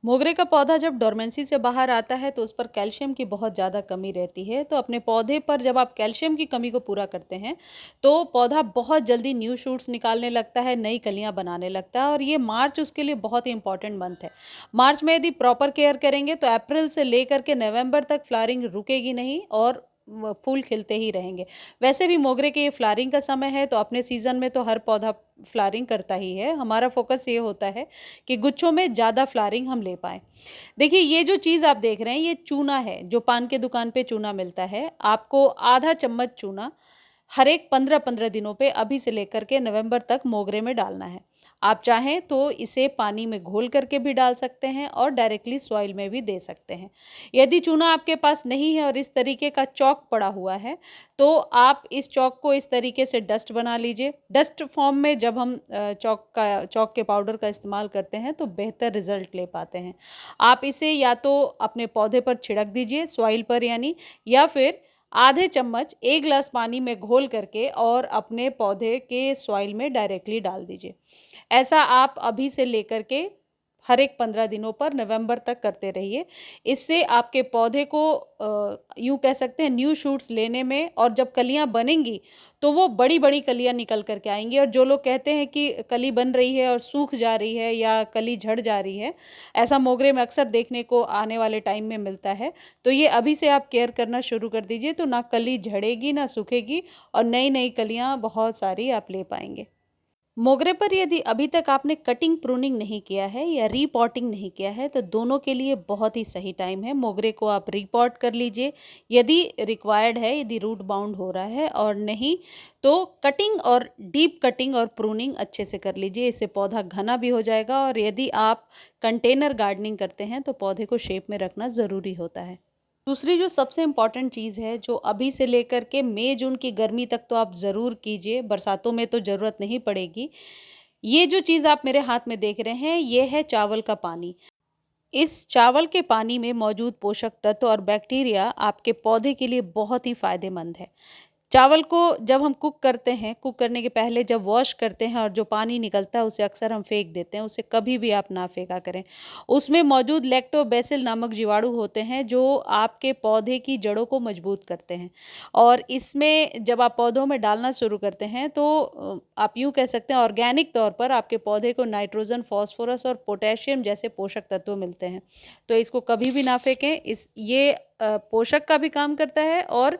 मोगरे का पौधा जब डोरमेंसी से बाहर आता है तो उस पर कैल्शियम की बहुत ज़्यादा कमी रहती है। तो अपने पौधे पर जब आप कैल्शियम की कमी को पूरा करते हैं तो पौधा बहुत जल्दी न्यू शूट्स निकालने लगता है, नई कलियां बनाने लगता है। और ये मार्च उसके लिए बहुत ही इंपॉर्टेंट मंथ है। मार्च में यदि प्रॉपर केयर करेंगे तो अप्रैल से लेकर के नवंबर तक फ्लावरिंग रुकेगी नहीं और फूल खिलते ही रहेंगे। वैसे भी मोगरे के ये फ्लावरिंग का समय है, तो अपने सीजन में तो हर पौधा फ्लावरिंग करता ही है। हमारा फोकस ये होता है कि गुच्छों में ज़्यादा फ्लावरिंग हम ले पाएँ। देखिए, ये जो चीज़ आप देख रहे हैं ये चूना है, जो पान के दुकान पे चूना मिलता है। आपको आधा चम्मच चूना हर एक 15-15 दिनों पे अभी से लेकर के नवंबर तक मोगरे में डालना है। आप चाहें तो इसे पानी में घोल करके भी डाल सकते हैं और डायरेक्टली सॉइल में भी दे सकते हैं। यदि चूना आपके पास नहीं है और इस तरीके का चॉक पड़ा हुआ है, तो आप इस चॉक को इस तरीके से डस्ट बना लीजिए। डस्ट फॉर्म में जब हम चॉक के पाउडर का इस्तेमाल करते हैं तो बेहतर रिजल्ट ले पाते हैं। आप इसे या तो अपने पौधे पर छिड़क दीजिए, सॉइल पर यानी, या फिर आधे चम्मच 1 ग्लास पानी में घोल करके और अपने पौधे के सॉइल में डायरेक्टली डाल दीजिए। ऐसा आप अभी से लेकर के हर एक 15 दिनों पर नवंबर तक करते रहिए। इससे आपके पौधे को यूँ कह सकते हैं न्यू शूट्स लेने में, और जब कलियां बनेंगी तो वो बड़ी बड़ी कलियां निकल करके आएंगी। और जो लोग कहते हैं कि कली बन रही है और सूख जा रही है या कली झड़ जा रही है, ऐसा मोगरे में अक्सर देखने को आने वाले टाइम में मिलता है। तो ये अभी से आप केयर करना शुरू कर दीजिए, तो ना कली झड़ेगी ना सूखेगी और नई नई कलियां बहुत सारी आप ले पाएंगे। मोगरे पर यदि अभी तक आपने कटिंग प्रूनिंग नहीं किया है या रीपॉटिंग नहीं किया है, तो दोनों के लिए बहुत ही सही टाइम है। मोगरे को आप रीपॉट कर लीजिए यदि रिक्वायर्ड है, यदि रूट बाउंड हो रहा है, और नहीं तो कटिंग और डीप कटिंग और प्रूनिंग अच्छे से कर लीजिए। इससे पौधा घना भी हो जाएगा। और यदि आप कंटेनर गार्डनिंग करते हैं तो पौधे को शेप में रखना ज़रूरी होता है। दूसरी जो सबसे इम्पॉर्टेंट चीज़ है, जो अभी से लेकर के मई जून की गर्मी तक तो आप ज़रूर कीजिए, बरसातों में तो ज़रूरत नहीं पड़ेगी। ये जो चीज़ आप मेरे हाथ में देख रहे हैं ये है चावल का पानी। इस चावल के पानी में मौजूद पोषक तत्व और बैक्टीरिया आपके पौधे के लिए बहुत ही फायदेमंद है। चावल को जब हम कुक करते हैं, कुक करने के पहले जब वॉश करते हैं और जो पानी निकलता है उसे अक्सर हम फेंक देते हैं, उसे कभी भी आप ना फेंका करें। उसमें मौजूद लैक्टोबैसिल नामक जीवाणु होते हैं जो आपके पौधे की जड़ों को मजबूत करते हैं। और इसमें जब आप पौधों में डालना शुरू करते हैं तो आप यूँ कह सकते हैं ऑर्गेनिक तौर पर आपके पौधे को नाइट्रोजन, फॉस्फोरस और पोटेशियम जैसे पोषक तत्व मिलते हैं। तो इसको कभी भी ना फेंकें। ये पोषक का भी काम करता है और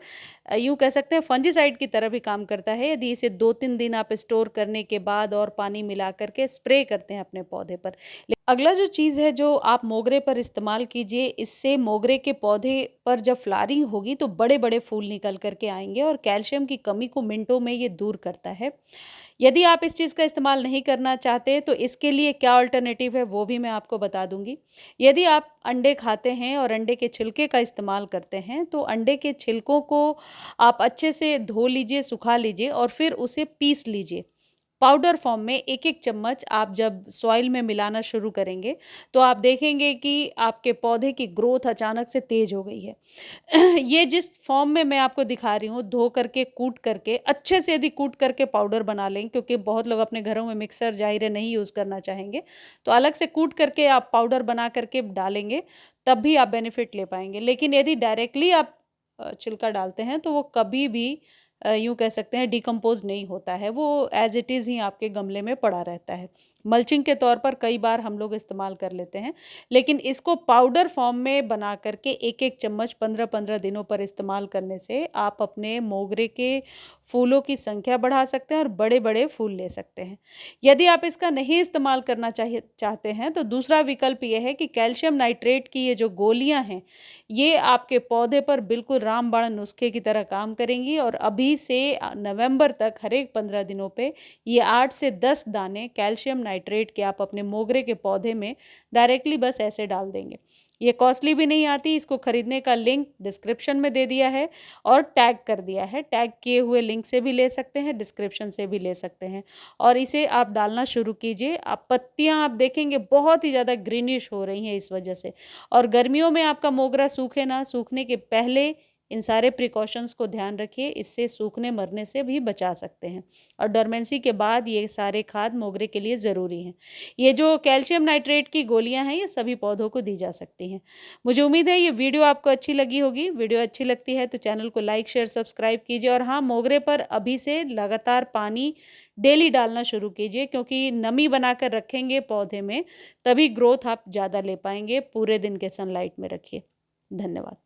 यूँ कह सकते हैं फंजीसाइड की तरह भी काम करता है। यदि इसे 2-3 दिन आप स्टोर करने के बाद और पानी मिला करके स्प्रे करते हैं अपने पौधे पर। अगला जो चीज़ है जो आप मोगरे पर इस्तेमाल कीजिए, इससे मोगरे के पौधे पर जब फ्लावरिंग होगी तो बड़े बड़े फूल निकल करके आएंगे और कैल्शियम की कमी को मिनटों में ये दूर करता है। यदि आप इस चीज़ का इस्तेमाल नहीं करना चाहते तो इसके लिए क्या अल्टरनेटिव है वो भी मैं आपको बता दूंगी। यदि आप अंडे खाते हैं और अंडे के छिलके का इस्तेमाल करते हैं तो अंडे के छिलकों को आप अच्छे से धो लीजिए, सुखा लीजिए और फिर उसे पीस लीजिए। पाउडर फॉर्म में एक एक चम्मच आप जब सॉइल में मिलाना शुरू करेंगे तो आप देखेंगे कि आपके पौधे की ग्रोथ अचानक से तेज हो गई है। ये जिस फॉर्म में मैं आपको दिखा रही हूँ, धो करके कूट करके अच्छे से यदि कूट करके पाउडर बना लें, क्योंकि बहुत लोग अपने घरों में मिक्सर जाहिर है नहीं यूज़ करना चाहेंगे, तो अलग से कूट करके आप पाउडर बना करके डालेंगे, तब भी आप बेनिफिट ले पाएंगे। लेकिन यदि डायरेक्टली आप छिलका डालते हैं तो वो कभी भी यूँ कह सकते हैं डिकम्पोज नहीं होता है, वो एज इट इज़ ही आपके गमले में पड़ा रहता है। मल्चिंग के तौर पर कई बार हम लोग इस्तेमाल कर लेते हैं, लेकिन इसको पाउडर फॉर्म में बना करके एक एक चम्मच 15-15 दिनों पर इस्तेमाल करने से आप अपने मोगरे के फूलों की संख्या बढ़ा सकते हैं और बड़े बड़े फूल ले सकते हैं। यदि आप इसका नहीं इस्तेमाल करना चाहते हैं तो दूसरा विकल्प ये है कि कैल्शियम नाइट्रेट की ये जो गोलियां हैं ये आपके पौधे पर बिल्कुल रामबाण नुस्खे की तरह काम करेंगी। और अभी से नवंबर तक हर एक 15 दिनों पे ये 8 से 10 दाने कैल्शियम नाइट्रेट के आप अपने मोगरे के पौधे में डायरेक्टली बस ऐसे डाल देंगे। ये कॉस्टली भी नहीं आती। इसको खरीदने का लिंक डिस्क्रिप्शन में दे दिया है और टैग कर दिया है। टैग किए हुए लिंक से भी ले सकते हैं, डिस्क्रिप्शन से भी ले सकते हैं। और इसे आप डालना शुरू कीजिए। आप पत्तियां आप देखेंगे बहुत ही ज़्यादा ग्रीनिश हो रही हैं इस वजह से। और गर्मियों में आपका मोगरा सूखे ना, सूखने के पहले इन सारे प्रिकॉशंस को ध्यान रखिए, इससे सूखने मरने से भी बचा सकते हैं। और डोरमेंसी के बाद ये सारे खाद मोगरे के लिए ज़रूरी हैं। ये जो कैल्शियम नाइट्रेट की गोलियां हैं ये सभी पौधों को दी जा सकती हैं। मुझे उम्मीद है ये वीडियो आपको अच्छी लगी होगी। वीडियो अच्छी लगती है तो चैनल को लाइक शेयर सब्सक्राइब कीजिए, और हाँ, मोगरे पर अभी से लगातार पानी डेली डालना शुरू कीजिए, क्योंकि नमी बनाकर रखेंगे पौधे में तभी ग्रोथ आप ज़्यादा ले पाएंगे। पूरे दिन के सनलाइट में रखिए। धन्यवाद।